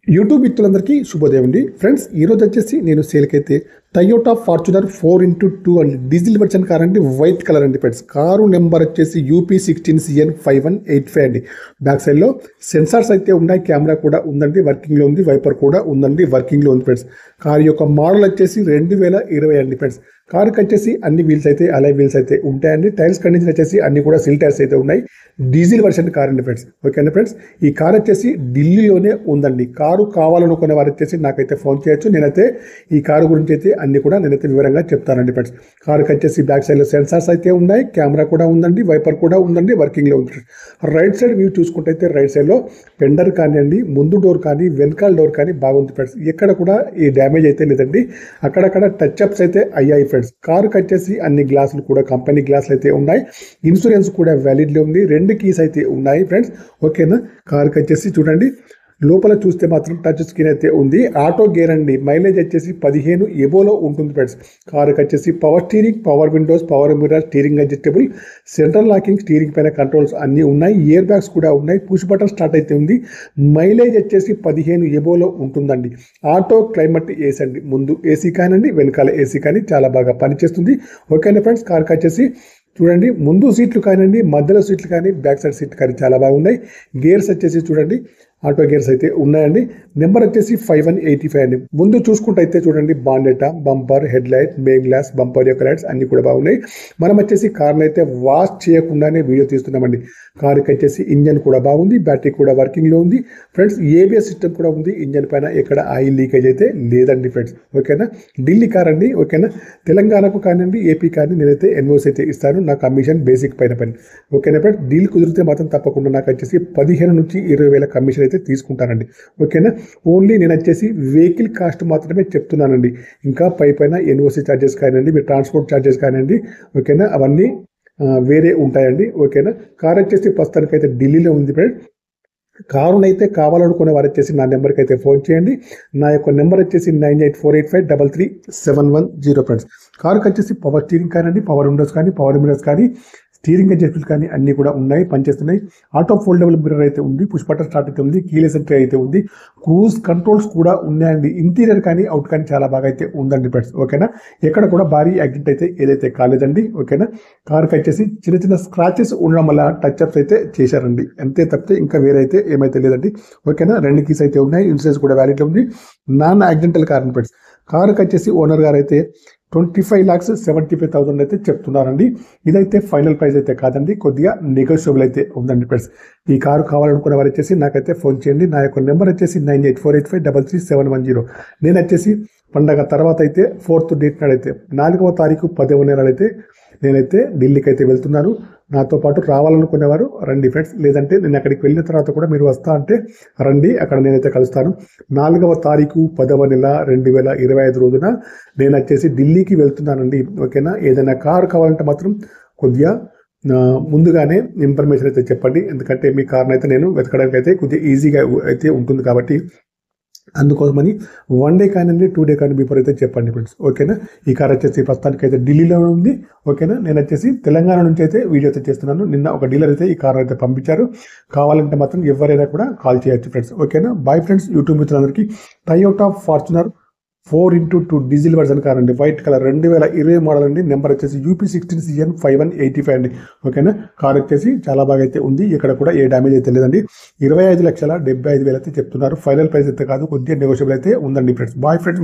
YouTube మిత్రులందరికీ శుభోదయం అండి. ఫ్రెండ్స్ ఈరోజు వచ్చేసి నేను సేల్కైతే టయోటా ఫార్చునర్ 4x2 అండి డీజిల్ వెర్షన్ కార్ అండి, వైట్ కలర్ అండి ఫ్రెండ్స్. కారు నెంబర్ వచ్చేసి UP16CN5185 అండి. బ్యాక్ సైడ్లో సెన్సార్స్ అయితే ఉన్నాయి, కెమెరా కూడా ఉందండి, వర్కింగ్లో ఉంది, వైపర్ కూడా ఉందండి, వర్కింగ్లో ఉంది ఫ్రెండ్స్. కారు యొక్క మోడల్ వచ్చేసి 2020 అండి ఫ్రెండ్స్. కారుకి వచ్చేసి అన్ని వీల్స్ అయితే అలై వీల్స్ అయితే ఉంటాయండి. టైర్స్ కండిషన్ వచ్చేసి అన్ని కూడా సిల్ టైర్స్ అయితే ఉన్నాయి. డీజిల్ వర్షన్ కార్ అండి ఫ్రెండ్స్. ఓకేనా ఫ్రెండ్స్, ఈ కార్ వచ్చేసి ఢిల్లీలోనే ఉందండి. కారు కావాలనుకునే వారు వచ్చేసి నాకైతే ఫోన్ చేయొచ్చు. నేనైతే ఈ కారు గురించి అయితే అన్ని కూడా నేనైతే వివరంగా చెప్తానండి ఫ్రెండ్స్. కారుకి వచ్చేసి బ్యాక్ సైడ్లో సెన్సార్స్ అయితే ఉన్నాయి, కెమెరా కూడా ఉందండి, వైపర్ కూడా ఉందండి, వర్కింగ్లో ఉంది. రైట్ సైడ్ వ్యూ చూసుకుంటే అయితే రైట్ సైడ్లో ఫెండర్ కానివ్వండి, ముందు డోర్ కానీ వెనకాల డోర్ కానీ బాగుంది ఫ్రెండ్స్. ఎక్కడ కూడా ఈ డ్యామేజ్ అయితే లేదండి. అక్కడక్కడ టచ్ అప్స్ అయితే అయ్యాయి ఫ్రెండ్స్. కారుకి వచ్చేసి అన్ని గ్లాసులు కూడా కంపెనీ గ్లాసులు అయితే ఉన్నాయి. ఇన్సూరెన్స్ కూడా వ్యాలిడ్లో ఉంది. 2 కీస్ అయితే ఉన్నాయి ఫ్రెండ్స్. ఓకేనా, కారుకి వచ్చేసి చూడండి లోపల చూస్తే మాత్రం టచ్ స్క్రీన్ అయితే ఉంది. ఆటో గేర్ అండి. మైలేజ్ వచ్చేసి 15 ఎబోలో ఉంటుంది ఫ్రెండ్స్. కారుకి వచ్చేసి power steering, power Windows, power mirror, steering adjustable, central locking, steering పైన కంట్రోల్స్ అన్నీ ఉన్నాయి. ఇయర్ బ్యాగ్స్ కూడా ఉన్నాయి. పుష్ బటన్ స్టార్ట్ అయితే ఉంది. మైలేజ్ వచ్చేసి 15 ఎబోలో ఉంటుందండి. ఆటో క్లైమేట్ ఏసీ అండి. ముందు ఏసీ కానివ్వండి, వెనకాల ఏసీ కానీ చాలా బాగా పనిచేస్తుంది. ఓకేనా ఫ్రెండ్స్, కారుకి వచ్చేసి చూడండి ముందు సీట్లు కానివ్వండి, మధ్యలో సీట్లు కానీ, బ్యాక్ సైడ్ సీట్లు కానీ చాలా బాగున్నాయి. గేర్స్ వచ్చేసి చూడండి ఆటో గేర్స్ అయితే ఉన్నాయండి. నెంబర్ వచ్చేసి 5185 అండి. ముందు చూసుకుంటే అయితే చూడండి bonnet, bumper, head light, main glass, bumper యొక్క లైట్స్ అన్ని కూడా బాగున్నాయి. మనం వచ్చేసి కార్ని అయితే వాష్ చేయకుండానే వీడియో తీస్తున్నామండి. కారుకి వచ్చేసి ఇంజన్ కూడా బాగుంది, బ్యాటరీ కూడా వర్కింగ్లో ఉంది ఫ్రెండ్స్. ఏబిఎస్ సిస్టమ్ కూడా ఉంది. ఇంజన్ పైన ఎక్కడ ఆయిల్ లీకేజ్ అయితే లేదండి ఫ్రెండ్స్. ఓకేనా, ఢిల్లీ కార్ అండి. ఓకేనా, తెలంగాణకు కానివ్వండి, ఏపీ కానీ నేనైతే ఎన్ఓసి అయితే ఇస్తాను. నా కమిషన్ బేసిక్ పైన ఓకేనా ఫ్రెండ్స్. డీల్ కుదిరితే మాత్రం తప్పకుండా నాకు వచ్చేసి 15 నుంచి 20 వేల కమిషన్ అయితే తీసుకుంటానండి. ఓకేనా, ఓన్లీ నేను వచ్చేసి వెహికల్ కాస్ట్ మాత్రమే చెప్తున్నానండి. ఇంకా పైన ఎన్ఓసి ఛార్జెస్ కానివ్వండి, మీ ట్రాన్స్పోర్ట్ ఛార్జెస్ కానివ్వండి, ఓకేనా, అవన్నీ వేరే ఉంటాయండి. ఓకేనా, కార్ వచ్చేసి ప్రస్తుతానికి అయితే ఢిల్లీలో ఉంది ఫ్రెండ్స్. కారునైతే కావాలనుకునే వారు వచ్చేసి నా నెంబర్కి అయితే ఫోన్ చేయండి. నా యొక్క నెంబర్ వచ్చేసి 9848533710 ఫ్రెండ్స్. కారుకి వచ్చేసి పవర్ స్టీరింగ్ కానివ్వండి, పవర్ విండోస్ కానీ, పవర్ మిర్రర్స్ కానీ, స్టీరింగ్ అడ్జస్ట్మెంట్ కానీ అన్ని కూడా ఉన్నాయి, పనిచేస్తున్నాయి. ఆటో ఫోల్డబుల్ మిర్రర్ అయితే ఉంది, పుష్ బటన్ స్టార్ట్ అయితే ఉంది, కీలెస్ ఎంట్రీ అయితే ఉంది, క్రూజ్ కంట్రోల్స్ కూడా ఉన్నాయండి. ఇంటీరియర్ కానీ అవుట్ కానీ చాలా బాగా అయితే ఉందండి ఫ్రెండ్స్. ఓకేనా, ఎక్కడ కూడా భారీ యాక్సిడెంట్ అయితే ఏదైతే కాలేదండి. ఓకేనా, కారుకి వచ్చేసి చిన్న చిన్న స్క్రాచెస్ ఉండడం వల్ల టచ్ అప్స్ అయితే చేశారండి, అంతే తప్పితే ఇంకా వేరే అయితే ఏమైతే లేదండి. ఓకేనా, 2 కీస్ అయితే ఉన్నాయి, ఇన్సూరెన్స్ కూడా వ్యాలిడ్లో ఉంది. Non accidental car friends. కారుకి వచ్చేసి ఓనర్ గారు అయితే 25,75,000 అయితే చెప్తున్నారండి. ఇదైతే ఫైనల్ ప్రైస్ అయితే కాదండి, కొద్దిగా నెగోషియబుల్ అయితే ఉందండి ఫ్రెండ్స్. ఈ కారు కావాలనుకున్న వారు వచ్చేసి నాకైతే ఫోన్ చేయండి. నా యొక్క నెంబర్ వచ్చేసి 9848533710. నేను వచ్చేసి పండగ తర్వాత అయితే 4th డేట్ నాడైతే 4వ తారీఖు 10వ నెలైతే నేనైతే ఢిల్లీకి అయితే వెళ్తున్నాను. నాతో పాటు రావాలనుకునేవారు రండి ఫ్రెండ్స్. లేదంటే నేను అక్కడికి వెళ్ళిన తర్వాత కూడా మీరు వస్తా అంటే రండి, అక్కడ నేనైతే కలుస్తాను. 4వ తారీఖు 10వ నెల 2025 రోజున నేను వచ్చేసి ఢిల్లీకి వెళ్తున్నానండి. ఓకేనా, ఏదైనా కారు కావాలంటే మాత్రం కొద్దిగా ముందుగానే ఇన్ఫర్మేషన్ అయితే చెప్పండి. ఎందుకంటే మీ కార్ని అయితే నేను వెతకడానికి అయితే కొద్దిగా ఈజీగా అయితే ఉంటుంది కాబట్టి అందుకోసమని 1 డే కానివ్వండి, 2 డే కానీ బిఫోర్ అయితే చెప్పండి ఫ్రెండ్స్. ఓకేనా, ఈ కార్ వచ్చేసి ప్రస్తుతానికి అయితే ఢిల్లీలో ఉంది. ఓకేనా, నేను వచ్చేసి తెలంగాణ నుంచి అయితే వీడియో అయితే చేస్తున్నాను. నిన్న ఒక డీలర్ అయితే ఈ కార్ అయితే పంపించారు. కావాలంటే మాత్రం ఎవరైనా కూడా కాల్ చేయొచ్చు ఫ్రెండ్స్. ఓకేనా, బాయ్ ఫ్రెండ్స్. యూట్యూబ్ మిత్రులందరికీ Toyota Fortuner 4x2 diesel version car అండి, వైట్ కలర్, 2020 మోడల్ అండి. నెంబర్ వచ్చేసి UP16CN5185 అండి. ఓకేనా, కార్ వచ్చేసి చాలా బాగా అయితే ఉంది, ఇక్కడ కూడా ఏ డ్యామేజ్ అయితే లేదండి. 25,75,000 అయితే చెప్తున్నారు. ఫైనల్ ప్రైస్ అయితే కాదు, కొద్దిగా నెగోషియబుల్ అయితే ఉందండి ఫ్రెండ్స్. Bye friends.